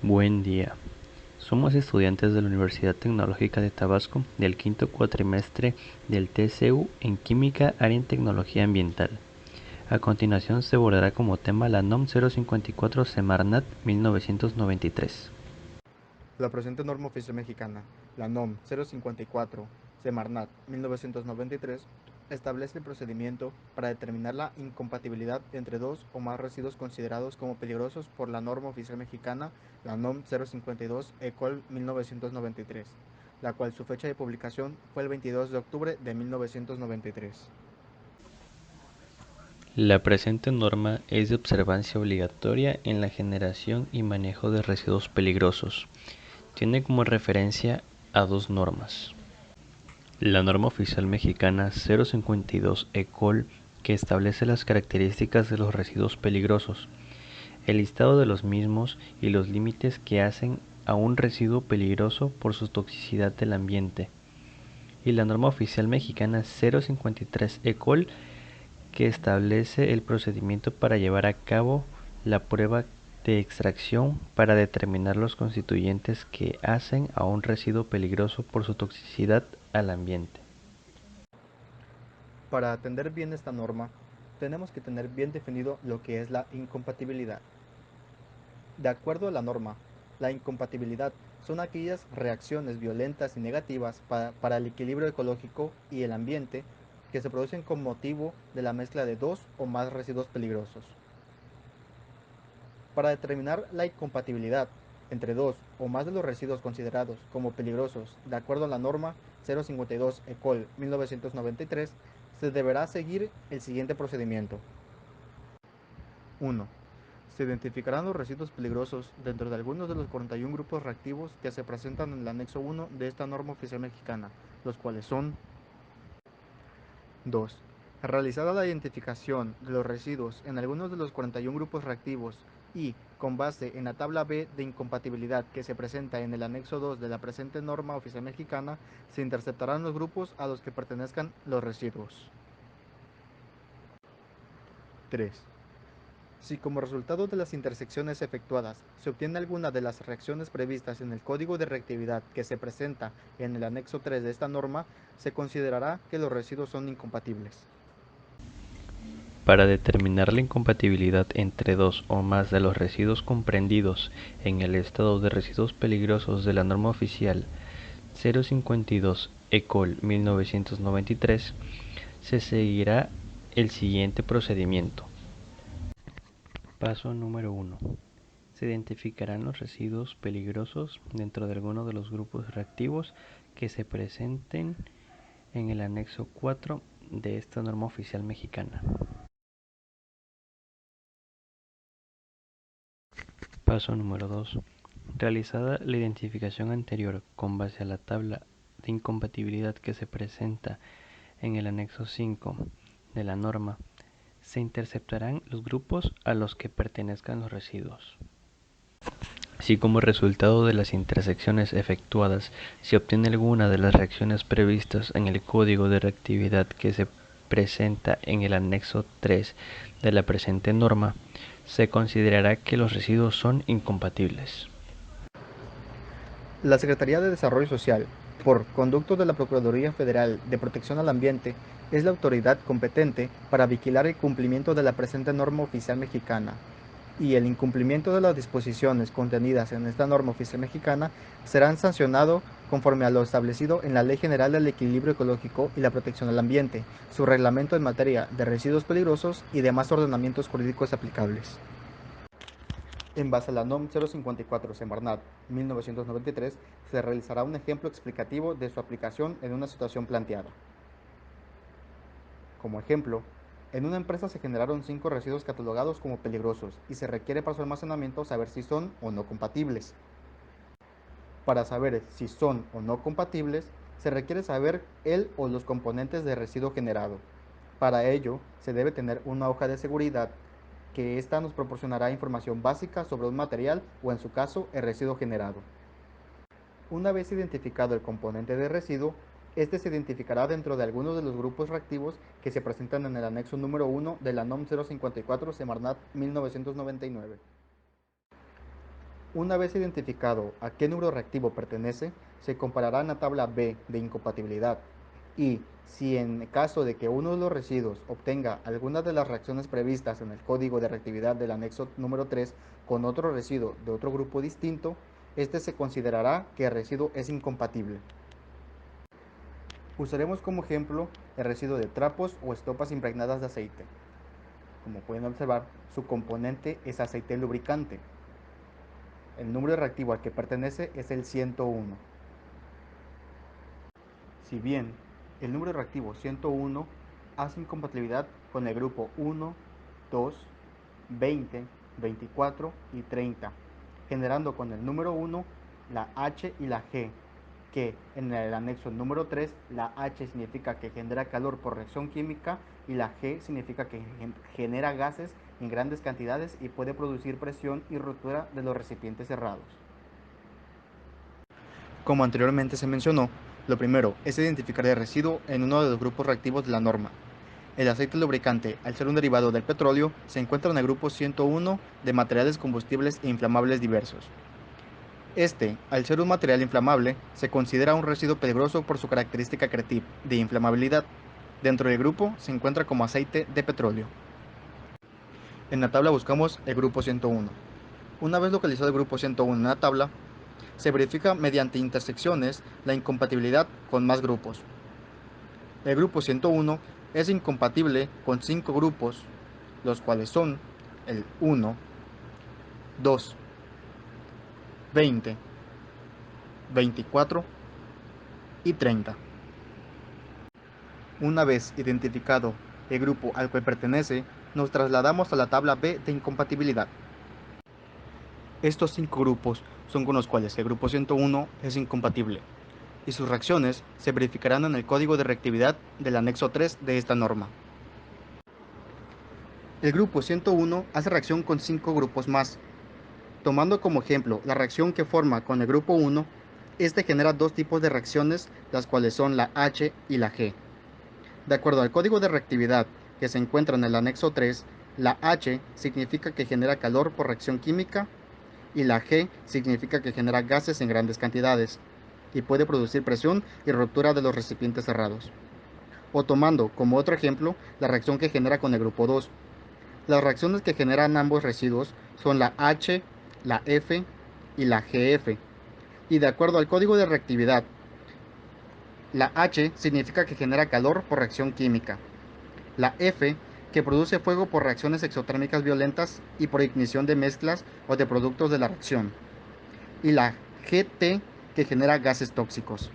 Buen día. Somos estudiantes de la Universidad Tecnológica de Tabasco del quinto cuatrimestre del TCU en Química, Área en Tecnología Ambiental. A continuación se abordará como tema la NOM 054 Semarnat 1993. La presente norma oficial mexicana, la NOM 054 Semarnat 1993, establece el procedimiento para determinar la incompatibilidad entre dos o más residuos considerados como peligrosos por la norma oficial mexicana, la NOM 052 ECOL 1993, la cual su fecha de publicación fue el 22 de octubre de 1993. La presente norma es de observancia obligatoria en la generación y manejo de residuos peligrosos. Tiene como referencia a dos normas. La norma oficial mexicana 052 ECOL, que establece las características de los residuos peligrosos, el listado de los mismos y los límites que hacen a un residuo peligroso por su toxicidad del ambiente. Y la norma oficial mexicana 053 ECOL, que establece el procedimiento para llevar a cabo la prueba de extracción para determinar los constituyentes que hacen a un residuo peligroso por su toxicidad al ambiente. Para atender bien esta norma, tenemos que tener bien definido lo que es la incompatibilidad. De acuerdo a la norma, la incompatibilidad son aquellas reacciones violentas y negativas para el equilibrio ecológico y el ambiente que se producen con motivo de la mezcla de dos o más residuos peligrosos. Para determinar la incompatibilidad entre dos o más de los residuos considerados como peligrosos de acuerdo a la norma 052 ECOL 1993, se deberá seguir el siguiente procedimiento. 1. Se identificarán los residuos peligrosos dentro de algunos de los 41 grupos reactivos que se presentan en el anexo 1 de esta norma oficial mexicana, los cuales son: 2. Realizada la identificación de los residuos en algunos de los 41 grupos reactivos y, con base en la tabla B de incompatibilidad que se presenta en el anexo 2 de la presente norma oficial mexicana, se interceptarán los grupos a los que pertenezcan los residuos. 3. Si como resultado de las intersecciones efectuadas se obtiene alguna de las reacciones previstas en el código de reactividad que se presenta en el anexo 3 de esta norma, se considerará que los residuos son incompatibles. Para determinar la incompatibilidad entre dos o más de los residuos comprendidos en el estado de residuos peligrosos de la norma oficial 052 ECOL 1993, se seguirá el siguiente procedimiento. Paso número 1. Se identificarán los residuos peligrosos dentro de alguno de los grupos reactivos que se presenten en el anexo 4 de esta norma oficial mexicana. Paso número 2. Realizada la identificación anterior con base a la tabla de incompatibilidad que se presenta en el anexo 5 de la norma, se interceptarán los grupos a los que pertenezcan los residuos. Si como resultado de las intersecciones efectuadas se obtiene alguna de las reacciones previstas en el código de reactividad que se presenta en el anexo 3 de la presente norma, se considerará que los residuos son incompatibles. La Secretaría de Desarrollo Social, por conducto de la Procuraduría Federal de Protección al Ambiente, es la autoridad competente para vigilar el cumplimiento de la presente norma oficial mexicana, y el incumplimiento de las disposiciones contenidas en esta norma oficial mexicana serán sancionados conforme a lo establecido en la Ley General del Equilibrio Ecológico y la Protección al Ambiente, su reglamento en materia de residuos peligrosos y demás ordenamientos jurídicos aplicables. En base a la NOM 054 Semarnat 1993, se realizará un ejemplo explicativo de su aplicación en una situación planteada. Como ejemplo, en una empresa se generaron 5 residuos catalogados como peligrosos y se requiere para su almacenamiento saber si son o no compatibles. Para saber si son o no compatibles, se requiere saber el o los componentes de residuo generado. Para ello, se debe tener una hoja de seguridad que ésta nos proporcionará información básica sobre un material o, en su caso, el residuo generado. Una vez identificado el componente de residuo, este se identificará dentro de algunos de los grupos reactivos que se presentan en el anexo número 1 de la NOM 054 Semarnat 1999. Una vez identificado a qué número reactivo pertenece, se comparará en la tabla B de incompatibilidad y, si en caso de que uno de los residuos obtenga alguna de las reacciones previstas en el código de reactividad del anexo número 3 con otro residuo de otro grupo distinto, este se considerará que el residuo es incompatible. Usaremos como ejemplo el residuo de trapos o estopas impregnadas de aceite. Como pueden observar, su componente es aceite lubricante. El número reactivo al que pertenece es el 101. Si bien el número reactivo 101 hace incompatibilidad con el grupo 1, 2, 20, 24 y 30, generando con el número 1 la H y la G, que en el anexo número 3 la H significa que genera calor por reacción química y la G significa que genera gases en grandes cantidades y puede producir presión y rotura de los recipientes cerrados. Como anteriormente se mencionó, lo primero es identificar el residuo en uno de los grupos reactivos de la norma. El aceite lubricante, al ser un derivado del petróleo, se encuentra en el grupo 101 de materiales combustibles e inflamables diversos. Este, al ser un material inflamable, se considera un residuo peligroso por su característica de inflamabilidad. Dentro del grupo se encuentra como aceite de petróleo. En la tabla buscamos el grupo 101. Una vez localizado el grupo 101 en la tabla, se verifica mediante intersecciones la incompatibilidad con más grupos. El grupo 101 es incompatible con 5 grupos, los cuales son el 1, 2, 20, 24 y 30. Una vez identificado el grupo al cual pertenece, nos trasladamos a la tabla B de incompatibilidad. Estos 5 grupos son con los cuales el grupo 101 es incompatible, y sus reacciones se verificarán en el código de reactividad del anexo 3 de esta norma. El grupo 101 hace reacción con 5 grupos más. Tomando como ejemplo la reacción que forma con el grupo 1, este genera dos tipos de reacciones, las cuales son la H y la G. De acuerdo al código de reactividad que se encuentra en el anexo 3, la H significa que genera calor por reacción química y la G significa que genera gases en grandes cantidades y puede producir presión y ruptura de los recipientes cerrados. O tomando como otro ejemplo la reacción que genera con el grupo 2. Las reacciones que generan ambos residuos son la H, la F y la GF. Y de acuerdo al código de reactividad, la H significa que genera calor por reacción química. La F, que produce fuego por reacciones exotérmicas violentas y por ignición de mezclas o de productos de la reacción. Y la GT, que genera gases tóxicos.